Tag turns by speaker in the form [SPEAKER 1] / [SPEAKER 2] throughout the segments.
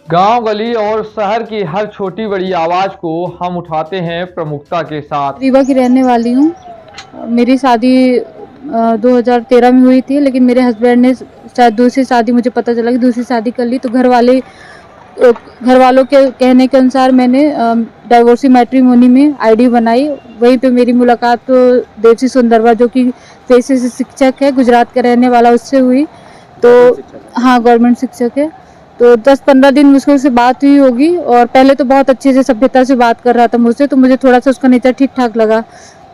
[SPEAKER 1] गांव, गली और शहर की हर छोटी बड़ी आवाज को हम उठाते हैं प्रमुखता के साथ।
[SPEAKER 2] रीवा की रहने वाली हूँ। मेरी शादी 2013 में हुई थी, लेकिन मेरे हस्बैंड ने शायद दूसरी शादी, मुझे पता चला कि दूसरी शादी कर ली, तो घर वालों के कहने के अनुसार मैंने डाइवोर्सी मैट्रिमोनी में आईडी बनाई। वहीं पे मेरी मुलाकात तो देवसी सुंदरवा, जो कि पेशे से शिक्षक है, गुजरात का रहने वाला, उससे हुई। तो हाँ, गवर्नमेंट शिक्षक है। तो 10-15 दिन मुझको उससे बात हुई होगी, और पहले तो बहुत अच्छे से सभ्यता से बात कर रहा था मुझसे, तो मुझे थोड़ा सा उसका नेचर ठीक ठाक लगा।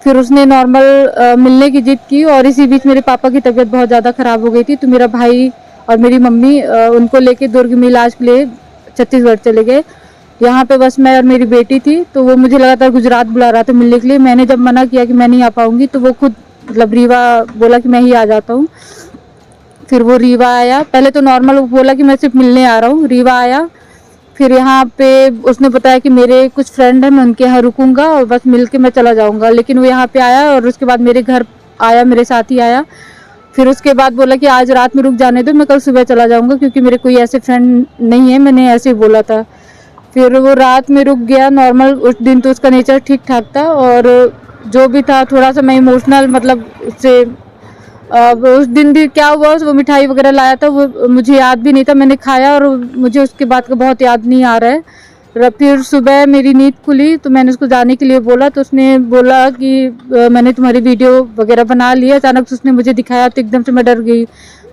[SPEAKER 2] फिर उसने नॉर्मल मिलने की जिद की, और इसी बीच मेरे पापा की तबीयत बहुत ज़्यादा ख़राब हो गई थी, तो मेरा भाई और मेरी मम्मी उनको लेके दुर्ग में इलाज के लिए छत्तीसगढ़ चले गए। यहाँ पे बस मैं और मेरी बेटी थी, तो वो मुझे लगातार गुजरात बुला रहा था मिलने के लिए। मैंने जब मना किया कि मैं नहीं आ पाऊंगी, तो वो खुद मतलब रीवा बोला कि मैं ही आ जाता हूँ। फिर वो रीवा आया। पहले तो नॉर्मल बोला कि मैं सिर्फ मिलने आ रहा हूँ। रीवा आया, फिर यहाँ पे उसने बताया कि मेरे कुछ फ्रेंड हैं, मैं उनके यहाँ रुकूंगा और बस मिल के मैं चला जाऊँगा। लेकिन वो यहाँ पे आया और उसके बाद मेरे घर आया, मेरे साथ ही आया। फिर उसके बाद बोला कि आज रात में रुक जाने दो, मैं कल सुबह चला जाऊँगा, क्योंकि मेरे कोई ऐसे फ्रेंड नहीं है, मैंने ऐसे ही बोला था। फिर वो रात में रुक गया नॉर्मल। उस दिन तो उसका नेचर ठीक ठाक था, और जो भी था थोड़ा सा मैं इमोशनल, मतलब उससे उस दिन भी क्या हुआ, वो मिठाई वगैरह लाया था, वो मुझे याद भी नहीं था, मैंने खाया और मुझे उसके बाद का बहुत याद नहीं आ रहा है। फिर सुबह मेरी नींद खुली, तो मैंने उसको जाने के लिए बोला, तो उसने बोला कि मैंने तुम्हारी वीडियो वगैरह बना ली है। अचानक से उसने मुझे दिखाया, तो एकदम से मैं डर गई।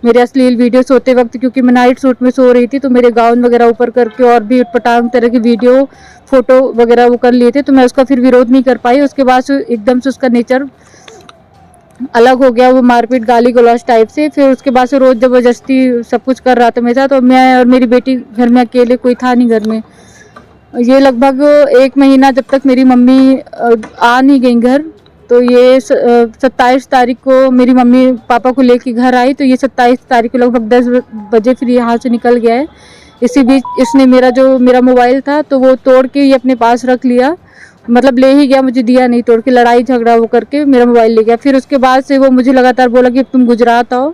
[SPEAKER 2] मेरे अश्लील वीडियो सोते वक्त, क्योंकि मैं नाइट सूट में सो रही थी, तो मेरे गाउन वगैरह ऊपर करके और भी उटपटांग तरह की वीडियो फोटो वगैरह वो कर लिए थे, तो मैं उसका फिर विरोध नहीं कर पाई। उसके बाद से एकदम से उसका नेचर अलग हो गया, वो मारपीट गाली गलौज टाइप से। फिर उसके बाद से रोज जबरदस्ती सब कुछ कर रहा था मेरे साथ, और मैं और मेरी बेटी घर में अकेले, कोई था नहीं घर में। ये लगभग 1 महीना, जब तक मेरी मम्मी आ नहीं गई घर। तो ये 27 तारीख को मेरी मम्मी पापा को लेके घर आई, तो ये 27 तारीख को लगभग 10 बजे फिर यहाँ से निकल गया है। इसी बीच इसने मेरा मोबाइल था, तो वो तोड़ के ये अपने पास रख लिया, मतलब ले ही गया, मुझे दिया नहीं, तोड़ के लड़ाई झगड़ा वो करके मेरा मोबाइल ले गया। फिर उसके बाद से वो मुझे लगातार बोला कि तुम गुजरात आओ।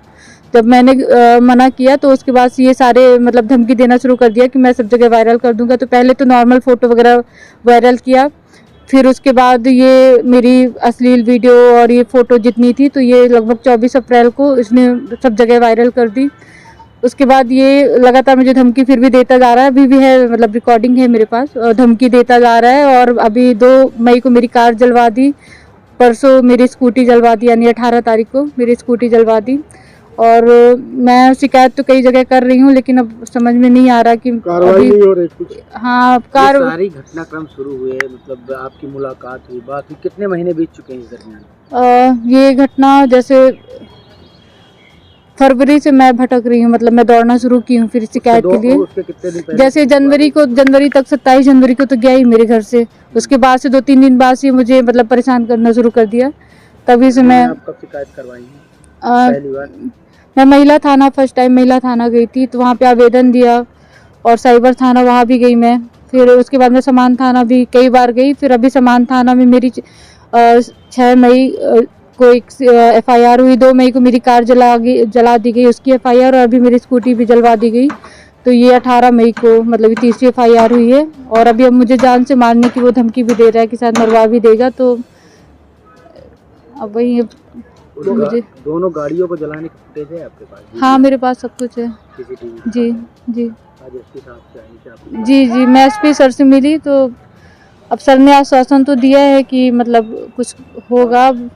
[SPEAKER 2] जब मैंने मना किया, तो उसके बाद ये सारे मतलब धमकी देना शुरू कर दिया कि मैं सब जगह वायरल कर दूंगा। तो पहले तो नॉर्मल फ़ोटो वगैरह वायरल किया, फिर उसके बाद ये मेरी अश्लील वीडियो और ये फ़ोटो जितनी थी, तो ये लगभग 24 अप्रैल को इसने सब जगह वायरल कर दी। उसके बाद ये लगातार मुझे धमकी फिर भी देता जा रहा है, अभी भी है, मतलब रिकॉर्डिंग है मेरे पास, और धमकी देता जा रहा है। और अभी 2 मई को मेरी कार जलवा दी, परसों मेरी स्कूटी जलवा दी, यानी 18 तारीख को मेरी स्कूटी जलवा दी। और मैं शिकायत तो कई जगह कर रही हूँ, लेकिन अब समझ में नहीं आ रहा कि
[SPEAKER 3] कार्रवाई नहीं हो रही कुछ।
[SPEAKER 2] हाँ,
[SPEAKER 3] ये सारी घटनाक्रम शुरू हुए, मतलब आपकी मुलाकात हुई, बात हुई, कितने महीने बीत चुके हैं इस दरमियान?
[SPEAKER 2] ये घटना जैसे फरवरी से मैं भटक रही हूँ, मतलब मैं दौड़ना शुरू की हूँ फिर शिकायत के लिए।
[SPEAKER 3] उसके कितने दिन पहले?
[SPEAKER 2] जैसे जनवरी तक, 27 जनवरी को तो गया ही मेरे घर से। उसके बाद से 2-3 दिन बाद से मुझे मतलब परेशान करना शुरू कर दिया। तभी से मैं
[SPEAKER 3] आप कब शिकायत करवाई है पहली बार?
[SPEAKER 2] मैं महिला थाना, फर्स्ट टाइम महिला थाना गई थी, तो वहाँ पे आवेदन दिया, और साइबर थाना वहाँ भी गई मैं। फिर उसके बाद मैं समान थाना भी कई बार गई। फिर अभी समान थाना में मेरी 6 मई को एक FIR हुई, 2 मई को मेरी कार जला दी गई, उसकी FIR, और अभी मेरी स्कूटी भी जलवा दी गई। तो ये 18 मई को मतलब ये तीसरी FIR हुई है। और अभी अब मुझे जान से मारने की वो धमकी भी दे रहा है कि शायद मरवा भी देगा। तो अब वही मुझे
[SPEAKER 3] दोनों गाड़ियों को जलाने की फुटेज है आपके पास?
[SPEAKER 2] हाँ, मेरे पास सब कुछ है।
[SPEAKER 3] CCTV?
[SPEAKER 2] जी जी
[SPEAKER 3] आज एसपी साहब से आई थी आप?
[SPEAKER 2] जी, मैं SP सर से मिली, तो अब सर ने आश्वासन तो दिया है कि मतलब कुछ होगा। अब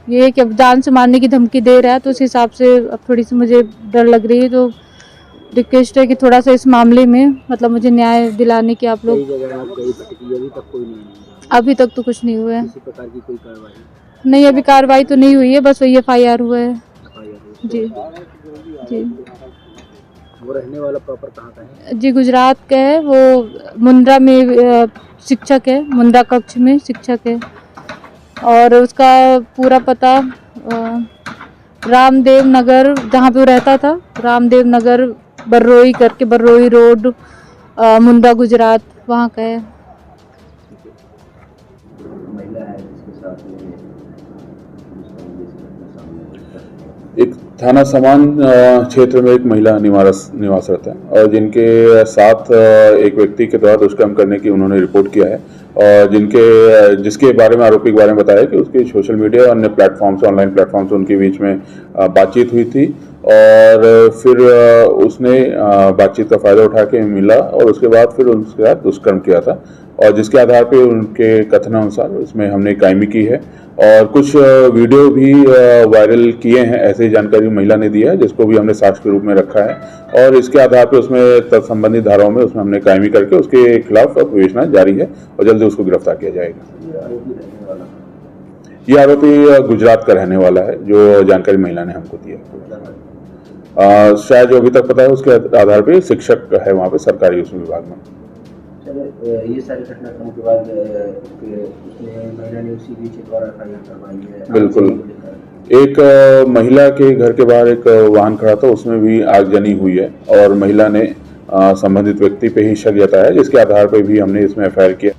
[SPEAKER 2] ये है कि अब जान से मारने की धमकी दे रहा है, तो उस हिसाब से अब थोड़ी सी मुझे डर लग रही है। तो रिक्वेस्ट है कि थोड़ा सा इस मामले में मतलब मुझे न्याय दिलाने की आप लोग। अभी तक तो कुछ नहीं हुआ है।
[SPEAKER 3] किसी प्रकार की कोई कार्रवाई
[SPEAKER 2] नहीं, अभी कार्रवाई तो नहीं हुई है, बस वही FIR हुआ है। जी जी
[SPEAKER 3] वो रहने वाला प्रॉपर कहाँ का है?
[SPEAKER 2] जी, गुजरात का है वो। मुंद्रा में शिक्षक है, मुंद्रा कक्ष में शिक्षक है। और उसका पूरा पता रामदेव नगर, जहाँ पे वो रहता था, रामदेव नगर, बर्रोई करके, बर्रोई रोड, मुंद्रा, गुजरात, वहाँ का है।
[SPEAKER 4] एक थाना समान क्षेत्र में एक महिला निवासरत है और जिनके साथ एक व्यक्ति के द्वारा दुष्कर्म करने की उन्होंने रिपोर्ट किया है और जिसके बारे में आरोपी के बारे में बताया कि उसकी सोशल मीडिया और अन्य प्लेटफॉर्म्स ऑनलाइन प्लेटफॉर्म्स उनके बीच में बातचीत हुई थी और फिर उसने बातचीत का फायदा उठा के मिला और उसके बाद फिर उसके साथ दुष्कर्म किया था और जिसके आधार पे उनके कथनानुसार इसमें हमने कायमी की है और कुछ वीडियो भी वायरल किए हैं, ऐसी जानकारी महिला ने दी है जिसको भी हमने साक्ष्य के रूप में रखा है और इसके आधार पे उसमें तत्संबंधित धाराओं में उसमें हमने कायमी करके उसके खिलाफ विवेचना जारी है और जल्दी उसको गिरफ्तार किया जाएगा। ये आरोपी गुजरात का रहने वाला है, जो जानकारी महिला ने हमको दी है। शायद जो अभी तक पता है उसके आधार पर शिक्षक है वहाँ पे सरकारी उस विभाग में।
[SPEAKER 3] ये सारी घटनाक्रमों के बाद महिला ने उसी बीच द्वारा करवाई है।
[SPEAKER 4] बिल्कुल, एक महिला के घर के बाहर एक वाहन खड़ा था, उसमें भी आगजनी हुई है और महिला ने संबंधित व्यक्ति पे ही शक जताया जिसके आधार पर भी हमने इसमें एफआईआर किया।